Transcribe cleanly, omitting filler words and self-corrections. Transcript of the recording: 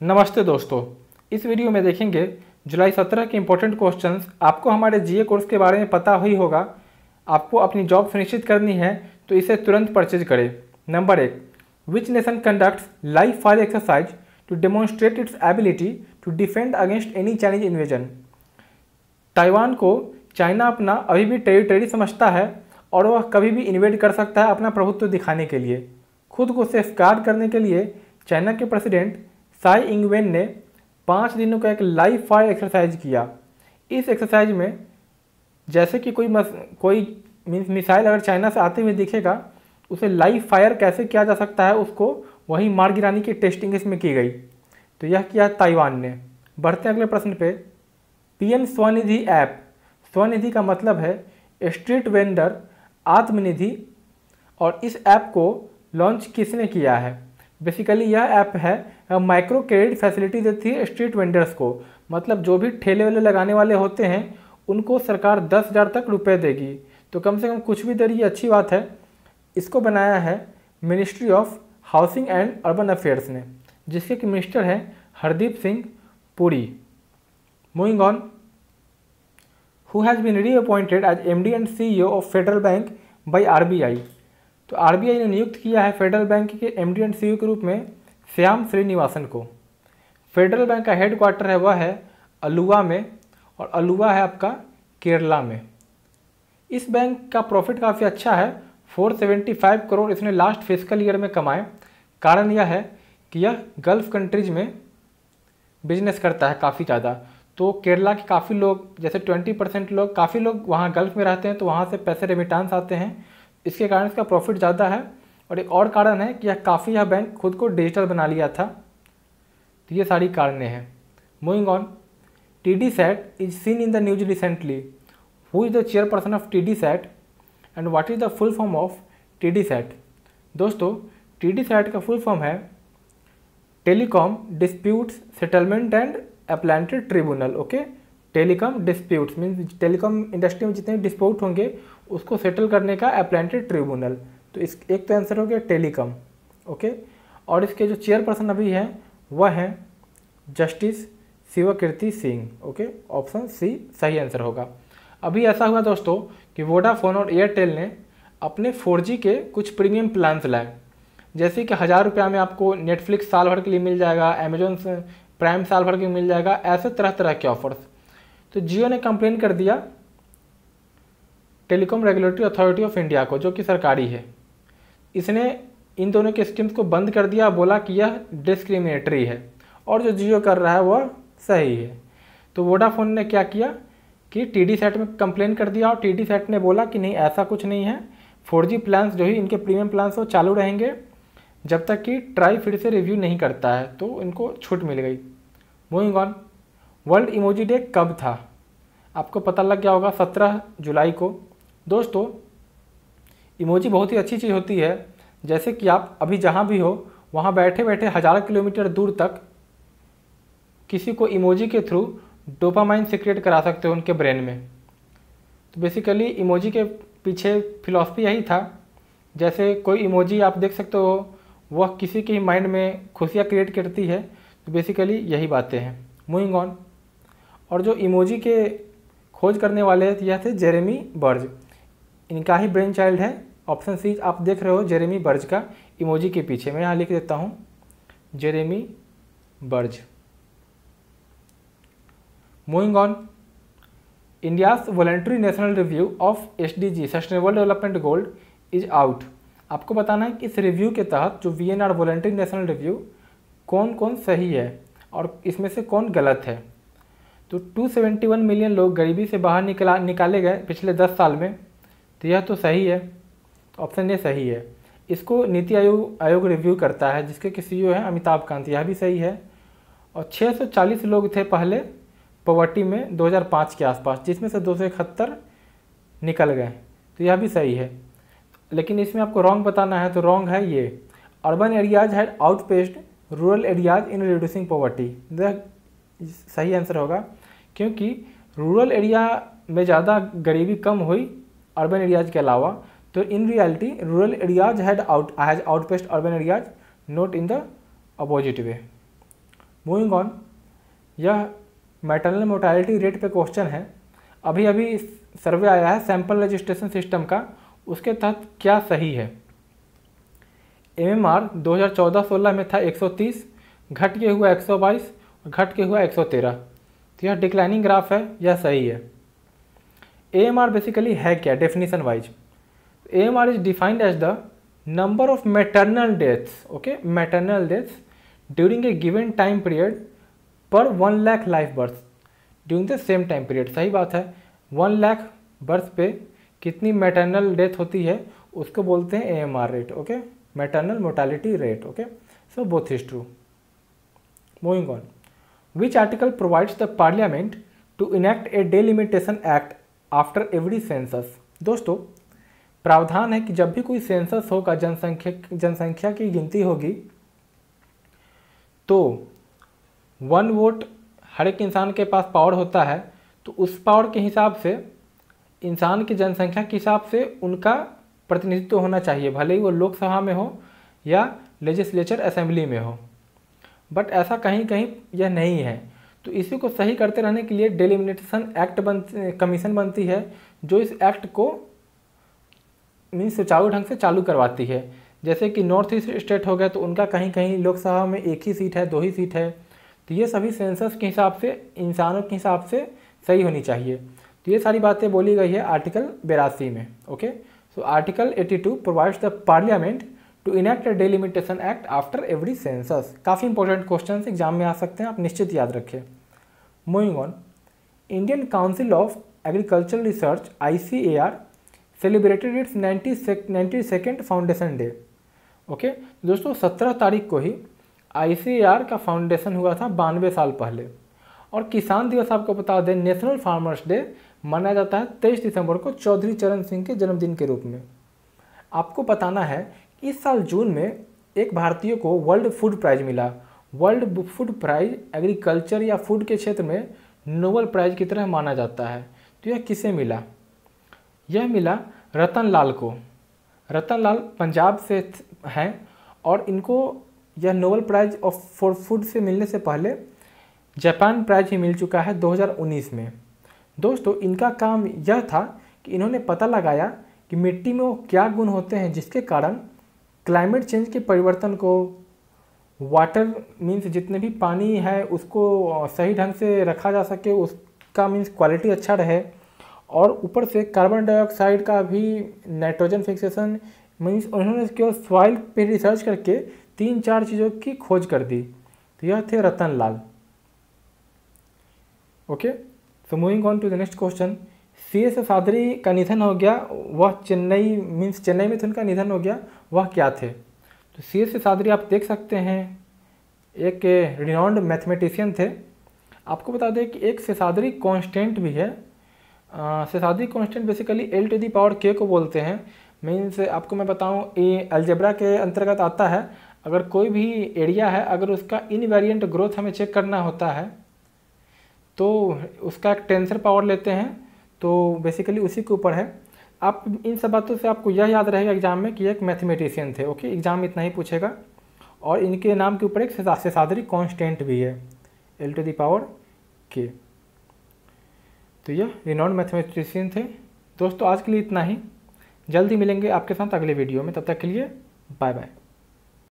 नमस्ते दोस्तों, इस वीडियो में देखेंगे जुलाई 17 के इंपॉर्टेंट क्वेश्चंस। आपको हमारे जीए कोर्स के बारे में पता ही होगा। आपको अपनी जॉब सुनिश्चित करनी है तो इसे तुरंत परचेज करें। Number 1, which nation conducts live fire exercise to demonstrate its ability to defend against any Chinese invasion. Taiwan को चाइना अपना अभी भी टेरिटरी समझता है और वह कभी भी इन्वेड कर सकता है अपना प्रभुत्व दिखाने के लिए। खुद को सेफगार्ड करने के लिए चाइना के प्रेसिडेंट साई इंगवेन ने 5 दिनों का एक लाइव फायर एक्सरसाइज किया। इस एक्सरसाइज में जैसे कि कोई मिसाइल अगर चाइना से आते हुए दिखेगा, उसे लाइव फायर कैसे किया जा सकता है, उसको वही मार गिराने की टेस्टिंग इसमें की गई। तो यह किया ताइवान ने। बढ़ते अगले प्रश्न पे। पीएम स्वनिधि ऐप, स्वनिधि का मतलब है स्ट्रीट वेंडर आत्मनिधि, और इस ऐप को लॉन्च किसने किया है? बेसिकली यह ऐप है माइक्रो क्रेडिट फैसिलिटी देती है स्ट्रीट वेंडर्स को। मतलब जो भी ठेले वेले लगाने वाले होते हैं उनको सरकार 10,000 तक रुपए देगी। तो कम से कम कुछ भी देर, ये अच्छी बात है। इसको बनाया है ministry of housing and urban affairs ने, जिसके कि मिनिस्टर हैं Hardeep Singh Puri. Moving on. Who has been reappointed as MD and CEO of Federal Bank by RBI. तो आरबीआई ने नियुक्त किया है फेडरल बैंक के एमडी एंड सीईओ के रूप में श्याम श्रीनिवासन को। फेडरल बैंक का हेडक्वार्टर है वह है अलुवा में, और अलुवा है आपका केरला में। इस बैंक का प्रॉफिट काफ़ी अच्छा है, 475 करोड़ इसने लास्ट फिस्कल ईयर में कमाए। कारण यह है कि यह गल्फ कंट्रीज में बिजनेस करता है काफ़ी ज़्यादा। तो केरला के काफ़ी लोग, जैसे 20% लोग, काफ़ी लोग वहाँ गल्फ में रहते हैं, तो वहाँ से पैसे रेमिटांस आते हैं। इसके कारण इसका प्रॉफिट ज़्यादा है। और एक और कारण है कि यह बैंक खुद को डिजिटल बना लिया था। तो ये सारी कारणें हैं। Moving on. TDSAT is seen in the news recently. Who is the chairperson of TDSAT and what is the full form of TDSAT? दोस्तों, TDSAT का फुल फॉर्म है telecom disputes settlement and appellate tribunal. Okay, telecom disputes means telecom industry में जितने dispute होंगे उसको settle करने का अपलाइंटेड tribunal. तो इस एक तो आंसर हो गया टेलीकॉम। ओके, और इसके जो चेयरपर्सन अभी हैं वह हैं justice Shivkirti Singh. Okay, option C सही आंसर होगा। अभी ऐसा हुआ दोस्तों कि वोडाफोन और एयरटेल ने अपने 4G के कुछ प्रीमियम प्लान्स लाए। जैसे कि 1000 रुपया में आपको नेटफ्लिक्स साल भर के लिए मिल जाएगा, अमेजोन प्राइम साल भर के मिल जाएगा, ऐसे तरह तरह के ऑफर्स। तो जियो ने कंप्लेन कर दिया telecom regulatory authority of India को, जो कि सरकारी है। इसने इन दोनों के स्कीम्स को बंद कर दिया, बोला कि यह डिस्क्रिमिनेटरी है और जो जियो कर रहा है वह सही है। तो वोडाफोन ने क्या किया कि TDSAT में कंप्लेन कर दिया, और TDSAT ने बोला कि नहीं, ऐसा कुछ नहीं है। 4G प्लान्स जो ही इनके प्रीमियम प्लान्स वो चालू रहेंगे जब तक कि ट्राई फिर से रिव्यू नहीं करता है। तो इनको छूट मिल गई। Moving on. World emoji day कब था? आपको पता लग गया होगा, 17 जुलाई को। दोस्तों, इमोजी बहुत ही अच्छी चीज़ होती है। जैसे कि आप अभी जहाँ भी हो वहाँ बैठे बैठे 1000 किलोमीटर दूर तक किसी को इमोजी के थ्रू डोपामाइन सीक्रेट करा सकते हो उनके ब्रेन में। तो बेसिकली इमोजी के पीछे फिलॉसफी यही था। जैसे कोई इमोजी आप देख सकते हो वह किसी के माइंड में खुशियाँ क्रिएट करती है। तो बेसिकली यही बातें हैं। Moving on. और जो इमोजी के खोज करने वाले यह थे जेरेमी बर्ज। इनका ही ब्रेन चाइल्ड है। ऑप्शन सी आप देख रहे हो जेरेमी बर्ज का इमोजी के पीछे। मैं यहाँ लिख देता हूँ Jeremy Burge. Moving on. India's voluntary national review of SDG sustainable development goal is out. आपको बताना है कि इस रिव्यू के तहत जो VNR वॉलंटरी नेशनल रिव्यू कौन कौन सही है और इसमें से कौन गलत है। तो 271 मिलियन लोग गरीबी से बाहर निकाले गए पिछले 10 साल में। तो यह तो सही है, ऑप्शन ए सही है। इसको नीति आयोग रिव्यू करता है, जिसके कि CEO है अमिताभ कांत। यह भी सही है। और 640 लोग थे पहले पॉवर्टी में 2005 के आसपास, जिसमें से 271 निकल गए। तो यह भी सही है। लेकिन इसमें आपको रॉन्ग बताना है, तो रॉन्ग है ये। Urban areas had outpaced rural areas in reducing poverty. सही आंसर होगा, क्योंकि रूरल एरिया में ज़्यादा गरीबी कम हुई अर्बन एरियाज के अलावा। तो in reality rural areas has outpaced urban areas, not in the opposite way. Moving on, यह मैटरनल मोर्टालिटी रेट पे क्वेश्चन है। अभी अभी सर्वे आया है सैंपल रजिस्ट्रेशन सिस्टम का, उसके तहत क्या सही है। MMR 2014-16 में था 130, घट के हुआ 122 और घट के हुआ 113, तो यह डिक्लाइनिंग ग्राफ है, यह सही है। AMR बेसिकली है क्या definition wise. AMR is defined as the number of maternal deaths, okay, maternal deaths during a given time period पर 1 lakh life birth during the same time period. सही बात है, 1 लाख बर्थ पे कितनी मैटरनल डेथ होती है उसको बोलते हैं AMR rate, okay, maternal mortality rate, okay, so both is true. Moving on, which article provides the parliament to enact a delimitation act after every census. दोस्तों, प्रावधान है कि जब भी कोई सेंसस होगा, जनसंख्या की गिनती होगी, तो 1 वोट हर एक इंसान के पास पावर होता है, तो उस पावर के हिसाब से इंसान की जनसंख्या के हिसाब से उनका प्रतिनिधित्व होना चाहिए, भले ही वो लोकसभा में हो या लेजिस्लेचर असेंबली में हो। बट ऐसा कहीं कहीं यह नहीं है, तो इसी को सही करते रहने के लिए डेलिमिटेशन एक्ट कमीशन बनती है, जो इस एक्ट को मीन्स सुचारू ढंग से चालू करवाती है। जैसे कि नॉर्थ ईस्ट स्टेट हो गया, तो उनका कहीं कहीं लोकसभा में 1 ही सीट है, 2 ही सीट है, तो ये सभी सेंसस के हिसाब से, इंसानों के हिसाब से सही होनी चाहिए। तो ये सारी बातें बोली गई है आर्टिकल 82 में, okay. So article 82 provides the parliament to enact a delimitation act after every census. काफ़ी इंपॉर्टेंट क्वेश्चन एग्जाम में आ सकते हैं, आप निश्चित याद रखें। Moving on, Indian Council of Agricultural Research ICAR celebrated its 92nd foundation day, okay. दोस्तों, 17 तारीख को ही ICAR का फाउंडेशन हुआ था 92 साल पहले। और किसान दिवस आपको बता दें, नेशनल फार्मर्स डे मनाया जाता है 23 दिसंबर को चौधरी चरण सिंह के जन्मदिन के रूप में। आपको बताना है इस साल जून में एक भारतीय को वर्ल्ड फूड प्राइज मिला। वर्ल्ड फूड प्राइज एग्रीकल्चर या फूड के क्षेत्र में नोबेल प्राइज की तरह माना जाता है। तो यह किसे मिला? यह मिला रतन लाल को। रतन लाल पंजाब से हैं और इनको यह नोबेल प्राइज फॉर फूड से मिलने से पहले जापान प्राइज ही मिल चुका है 2019 में। दोस्तों, इनका काम यह था कि इन्होंने पता लगाया कि मिट्टी में वो क्या गुण होते हैं जिसके कारण क्लाइमेट चेंज के परिवर्तन को, वाटर मीन्स जितने भी पानी है उसको सही ढंग से रखा जा सके, उसका मीन्स क्वालिटी अच्छा रहे, और ऊपर से कार्बन डाइऑक्साइड का भी नाइट्रोजन फिक्सेशन, मीन्स उन्होंने केवल सॉइल पे रिसर्च करके 3-4 चीज़ों की खोज कर दी। तो यह थे Ratan Lal, okay. So moving on to the next question. CS Sadri का निधन हो गया, वह चेन्नई में थे, उनका निधन हो गया, वह क्या थे? तो CS सादरी आप देख सकते हैं एक रिनाउंड मैथमेटिशियन थे। आपको बता दें कि एक सेसादरी कांस्टेंट भी है। सेसादरी कांस्टेंट बेसिकली L⁻k को बोलते हैं। मीन्स आपको मैं बताऊं, ये अलजेब्रा के अंतर्गत आता है। अगर कोई भी एरिया है, अगर उसका इनवेरिएंट ग्रोथ हमें चेक करना होता है तो उसका एक टेंसर पावर लेते हैं, तो बेसिकली उसी के ऊपर है। आप इन सब बातों से आपको यह याद रहेगा एग्जाम में कि एक मैथमेटिशियन थे, ओके। एग्जाम इतना ही पूछेगा। और इनके नाम के ऊपर एक सेसादरी कांस्टेंट भी है, L⁻k। तो यह रिनाउंड मैथमेटिशियन थे। दोस्तों, आज के लिए इतना ही। जल्दी मिलेंगे आपके साथ अगले वीडियो में, तब तक के लिए बाय बाय।